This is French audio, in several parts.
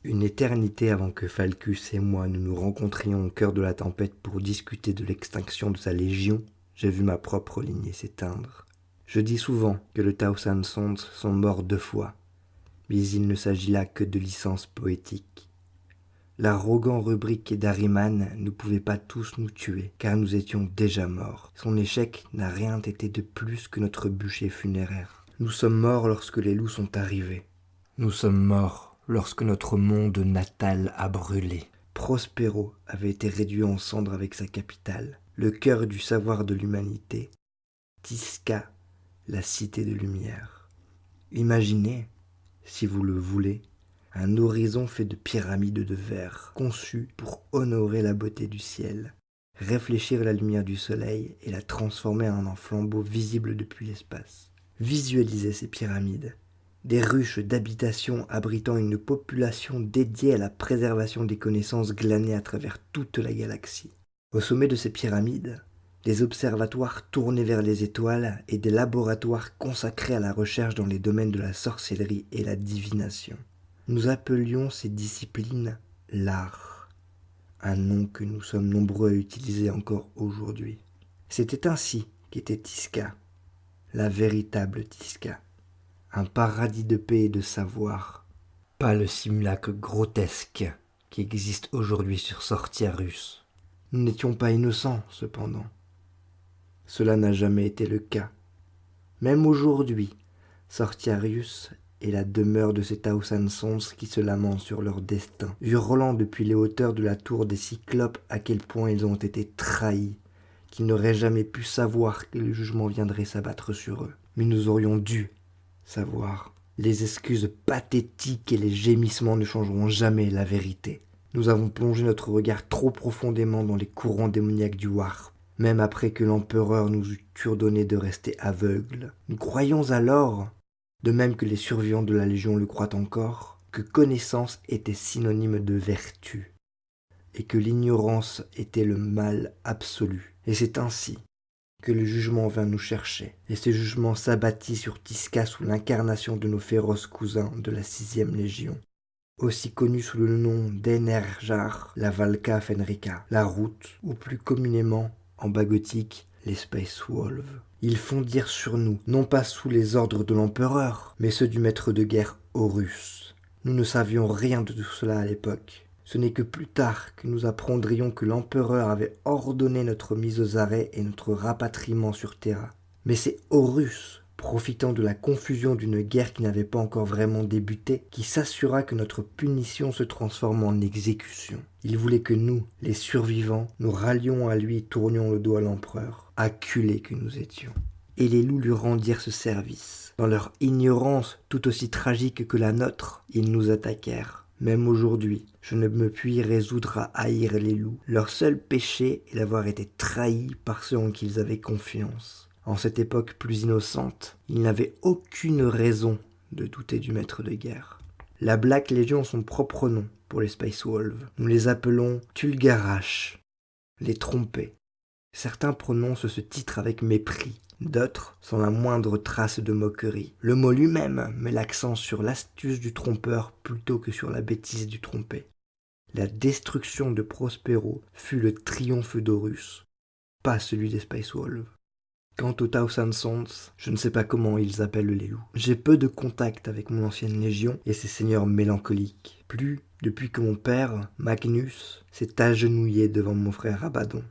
Une éternité avant que Falcus et moi nous nous rencontrions au cœur de la tempête pour discuter de l'extinction de sa légion, j'ai vu ma propre lignée s'éteindre. Je dis souvent que le Tausan Sons sont morts 2 fois, mais il ne s'agit là que de licences poétiques. L'arrogant rubrique d'Ahriman ne pouvait pas tous nous tuer, car nous étions déjà morts. Son échec n'a rien été de plus que notre bûcher funéraire. Nous sommes morts lorsque les loups sont arrivés. Nous sommes morts lorsque notre monde natal a brûlé. Prospero avait été réduit en cendres avec sa capitale, le cœur du savoir de l'humanité. Tisca, la cité de lumière. Imaginez, si vous le voulez, un horizon fait de pyramides de verre, conçu pour honorer la beauté du ciel, réfléchir la lumière du soleil et la transformer en un flambeau visible depuis l'espace. Visualisez ces pyramides, des ruches d'habitation abritant une population dédiée à la préservation des connaissances glanées à travers toute la galaxie. Au sommet de ces pyramides, des observatoires tournés vers les étoiles et des laboratoires consacrés à la recherche dans les domaines de la sorcellerie et la divination. Nous appelions ces disciplines l'art, un nom que nous sommes nombreux à utiliser encore aujourd'hui. C'était ainsi qu'était Tisca, la véritable Tisca, un paradis de paix et de savoir, pas le simulacre grotesque qui existe aujourd'hui sur Sortiarus. Nous n'étions pas innocents, cependant. Cela n'a jamais été le cas. Même aujourd'hui, Sortiarus est la demeure de ces Tausan Sons qui se lamentent sur leur destin, hurlant depuis les hauteurs de la tour des Cyclopes à quel point ils ont été trahis, qu'ils n'auraient jamais pu savoir que le jugement viendrait s'abattre sur eux. Mais nous aurions dû savoir. Les excuses pathétiques et les gémissements ne changeront jamais la vérité. Nous avons plongé notre regard trop profondément dans les courants démoniaques du Warp, même après que l'empereur nous eût ordonné de rester aveugles. Nous croyions alors, de même que les survivants de la Légion le croient encore, que connaissance était synonyme de vertu, et que l'ignorance était le mal absolu. Et c'est ainsi que le jugement vint nous chercher, et ce jugement s'abattit sur Tisca sous l'incarnation de nos féroces cousins de la 6e Légion, aussi connus sous le nom d'Enerjar, la Valka Fenrica, la Route, ou plus communément, en bas gothique, les Space Wolves. Ils fondirent sur nous, non pas sous les ordres de l'empereur, mais ceux du maître de guerre Horus. Nous ne savions rien de tout cela à l'époque. Ce n'est que plus tard que nous apprendrions que l'empereur avait ordonné notre mise aux arrêts et notre rapatriement sur Terra. Mais c'est Horus, profitant de la confusion d'une guerre qui n'avait pas encore vraiment débuté, qui s'assura que notre punition se transforme en exécution. Il voulait que nous, les survivants, nous rallions à lui et tournions le dos à l'empereur, acculés que nous étions. Et les loups lui rendirent ce service. Dans leur ignorance tout aussi tragique que la nôtre, ils nous attaquèrent. Même aujourd'hui, je ne me puis résoudre à haïr les loups. Leur seul péché est d'avoir été trahis par ceux en qui ils avaient confiance. En cette époque plus innocente, ils n'avaient aucune raison de douter du maître de guerre. La Black Legion a son propre nom pour les Space Wolves. Nous les appelons Tulgarash, les trompés. Certains prononcent ce titre avec mépris, d'autres sans la moindre trace de moquerie. Le mot lui-même met l'accent sur l'astuce du trompeur plutôt que sur la bêtise du trompé. La destruction de Prospero fut le triomphe d'Horus, pas celui des Space Wolves. Quant aux Tausan Sons, je ne sais pas comment ils appellent les loups. J'ai peu de contact avec mon ancienne légion et ses seigneurs mélancoliques. Plus depuis que mon père, Magnus, s'est agenouillé devant mon frère Abaddon.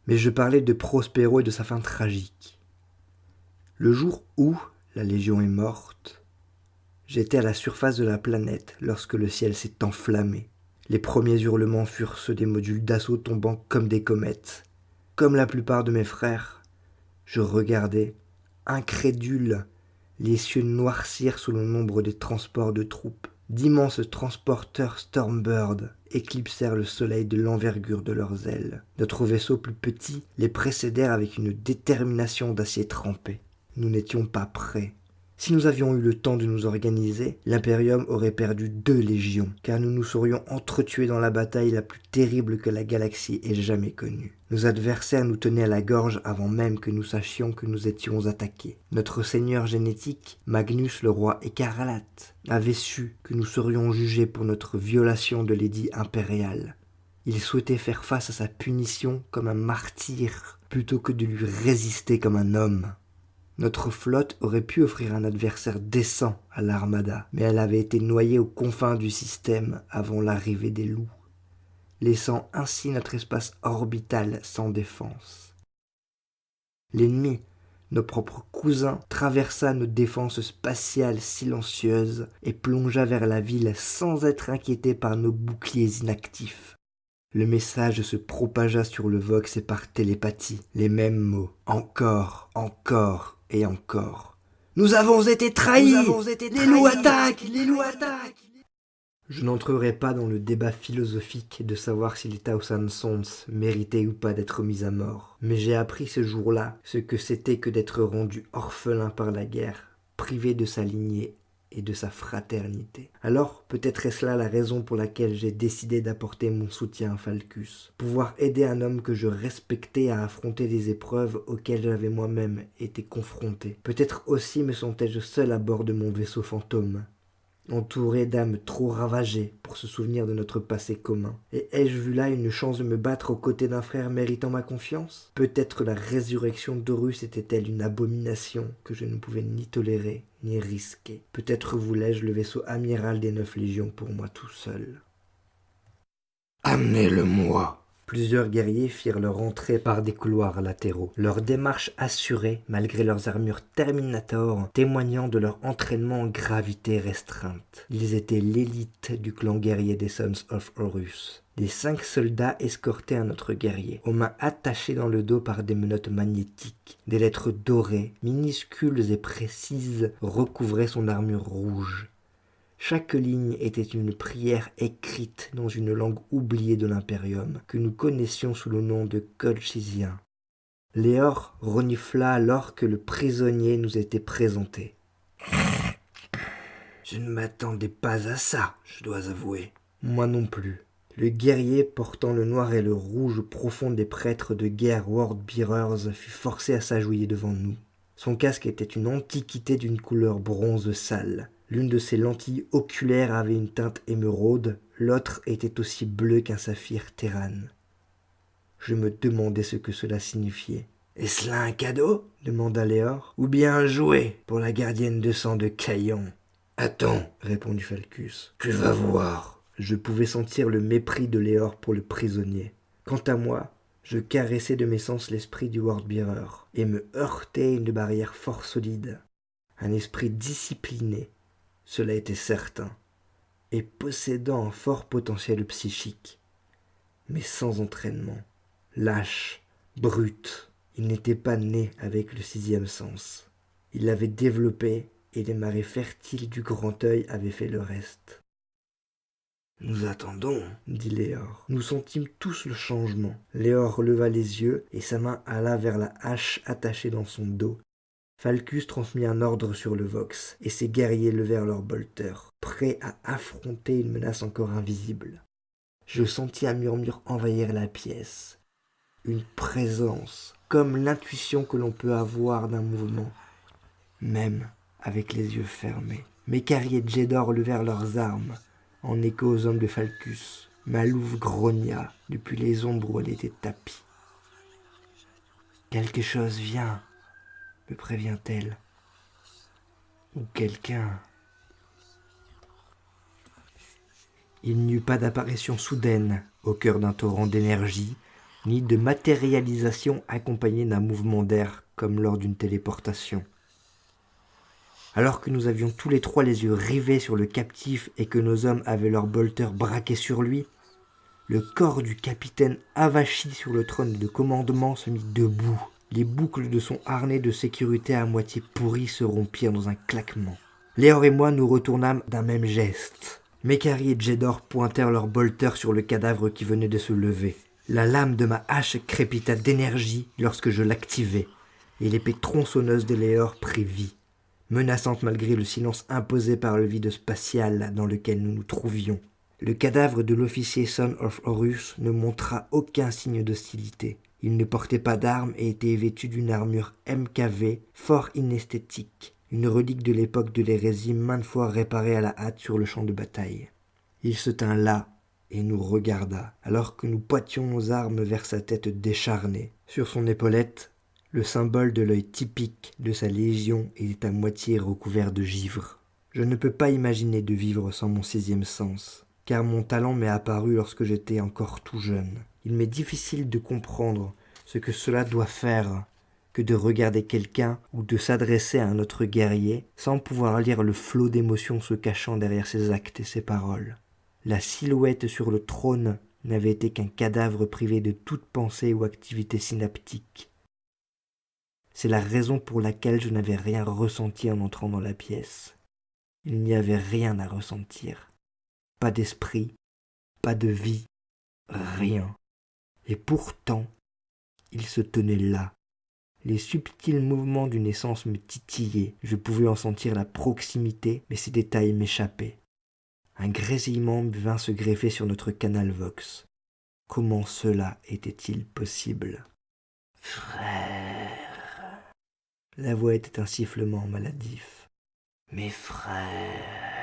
Mais je parlais de Prospero et de sa fin tragique. Le jour où la Légion est morte, j'étais à la surface de la planète lorsque le ciel s'est enflammé. Les premiers hurlements furent ceux des modules d'assaut tombant comme des comètes. Comme la plupart de mes frères, je regardais, incrédule, les cieux noircir sous le nombre des transports de troupes. D'immenses transporteurs Stormbird éclipsèrent le soleil de l'envergure de leurs ailes. Notre vaisseau plus petit les précédèrent avec une détermination d'acier trempé. Nous n'étions pas prêts. Si nous avions eu le temps de nous organiser, l'Imperium aurait perdu 2 légions, car nous nous serions entretués dans la bataille la plus terrible que la galaxie ait jamais connue. Nos adversaires nous tenaient à la gorge avant même que nous sachions que nous étions attaqués. Notre seigneur génétique, Magnus le roi écarlate, avait su que nous serions jugés pour notre violation de l'édit impérial. Il souhaitait faire face à sa punition comme un martyr, plutôt que de lui résister comme un homme. Notre flotte aurait pu offrir un adversaire décent à l'armada, mais elle avait été noyée aux confins du système avant l'arrivée des loups, laissant ainsi notre espace orbital sans défense. L'ennemi, nos propres cousins, traversa nos défenses spatiales silencieuses et plongea vers la ville sans être inquiété par nos boucliers inactifs. Le message se propagea sur le Vox et par télépathie, les mêmes mots, encore, encore et encore. « Nous avons été trahis! Les loups attaquent! Les loups attaquent !» Je n'entrerai pas dans le débat philosophique de savoir si les Tausan Sons méritaient ou pas d'être mis à mort, mais j'ai appris ce jour-là ce que c'était que d'être rendu orphelin par la guerre, privé de sa lignée et de sa fraternité. Alors, peut-être est-ce là la raison pour laquelle j'ai décidé d'apporter mon soutien à Falcus. Pouvoir aider un homme que je respectais à affronter des épreuves auxquelles j'avais moi-même été confronté. Peut-être aussi me sentais-je seul à bord de mon vaisseau fantôme, entouré d'âmes trop ravagées pour se souvenir de notre passé commun. Et ai-je vu là une chance de me battre aux côtés d'un frère méritant ma confiance? Peut-être la résurrection d'Horus était-elle une abomination que je ne pouvais ni tolérer ni risquer. Peut-être voulais-je le vaisseau amiral des 9 légions pour moi tout seul. Amenez-le-moi. Plusieurs guerriers firent leur entrée par des couloirs latéraux, leur démarche assurée malgré leurs armures Terminator, témoignant de leur entraînement en gravité restreinte. Ils étaient l'élite du clan guerrier des Sons of Horus. Les 5 soldats escortaient un autre guerrier, aux mains attachées dans le dos par des menottes magnétiques. Des lettres dorées, minuscules et précises, recouvraient son armure rouge. Chaque ligne était une prière écrite dans une langue oubliée de l'Imperium, que nous connaissions sous le nom de code chisien. Léor renifla alors que le prisonnier nous était présenté. « Je ne m'attendais pas à ça, je dois avouer. » Moi non plus. Le guerrier portant le noir et le rouge profond des prêtres de guerre Worldbearers fut forcé à s'agenouiller devant nous. Son casque était une antiquité d'une couleur bronze sale. L'une de ses lentilles oculaires avait une teinte émeraude, l'autre était aussi bleue qu'un saphir Terran. Je me demandais ce que cela signifiait. « Est-ce là un cadeau ?» demanda Léor. « Ou bien un jouet pour la gardienne de sang de Caillon ?»« Attends, » répondit Falcus, « tu vas voir. » Je pouvais sentir le mépris de Léor pour le prisonnier. Quant à moi, je caressais de mes sens l'esprit du Worldbearer et me heurtais à une barrière fort solide. Un esprit discipliné, cela était certain, et possédant un fort potentiel psychique, mais sans entraînement. Lâche, brut, il n'était pas né avec le 6e sens. Il l'avait développé et les marées fertiles du grand œil avaient fait le reste. « Nous attendons, » dit Léor. Nous sentîmes tous le changement. Léor leva les yeux et sa main alla vers la hache attachée dans son dos. Falcus transmit un ordre sur le Vox, et ses guerriers levèrent leurs bolters, prêts à affronter une menace encore invisible. Je sentis un murmure envahir la pièce. Une présence, comme l'intuition que l'on peut avoir d'un mouvement, même avec les yeux fermés. Mécari et Jedor levèrent leurs armes, en écho aux hommes de Falcus. Ma louve grogna depuis les ombres où elle était tapie. « Quelque chose vient !» me prévient-elle. Ou quelqu'un. Il n'y eut pas d'apparition soudaine au cœur d'un torrent d'énergie, ni de matérialisation accompagnée d'un mouvement d'air comme lors d'une téléportation. Alors que nous avions tous les 3 les yeux rivés sur le captif et que nos hommes avaient leurs bolters braqués sur lui, le corps du capitaine avachi sur le trône de commandement se mit debout. Les boucles de son harnais de sécurité à moitié pourri se rompirent dans un claquement. Léor et moi nous retournâmes d'un même geste. Mécari et Jedor pointèrent leurs bolters sur le cadavre qui venait de se lever. La lame de ma hache crépita d'énergie lorsque je l'activai, et l'épée tronçonneuse de Léor prit vie. menaçante malgré le silence imposé par le vide spatial dans lequel nous nous trouvions. Le cadavre de l'officier Son of Horus ne montra aucun signe d'hostilité. Il ne portait pas d'armes et était vêtu d'une armure MKV fort inesthétique, une relique de l'époque de l'hérésie maintes fois réparée à la hâte sur le champ de bataille. Il se tint là et nous regarda, alors que nous pointions nos armes vers sa tête décharnée. Sur son épaulette, le symbole de l'œil typique de sa légion était à moitié recouvert de givre. Je ne peux pas imaginer de vivre sans mon sixième sens, car mon talent m'est apparu lorsque j'étais encore tout jeune. Il m'est difficile de comprendre ce que cela doit faire que de regarder quelqu'un ou de s'adresser à un autre guerrier sans pouvoir lire le flot d'émotions se cachant derrière ses actes et ses paroles. La silhouette sur le trône n'avait été qu'un cadavre privé de toute pensée ou activité synaptique. C'est la raison pour laquelle je n'avais rien ressenti en entrant dans la pièce. Il n'y avait rien à ressentir. Pas d'esprit, pas de vie, rien. Et pourtant, il se tenait là. Les subtils mouvements d'une essence me titillaient. Je pouvais en sentir la proximité, mais ces détails m'échappaient. Un grésillement vint se greffer sur notre canal Vox. Comment cela était-il possible ? Frère. La voix était un sifflement maladif. Mes frères.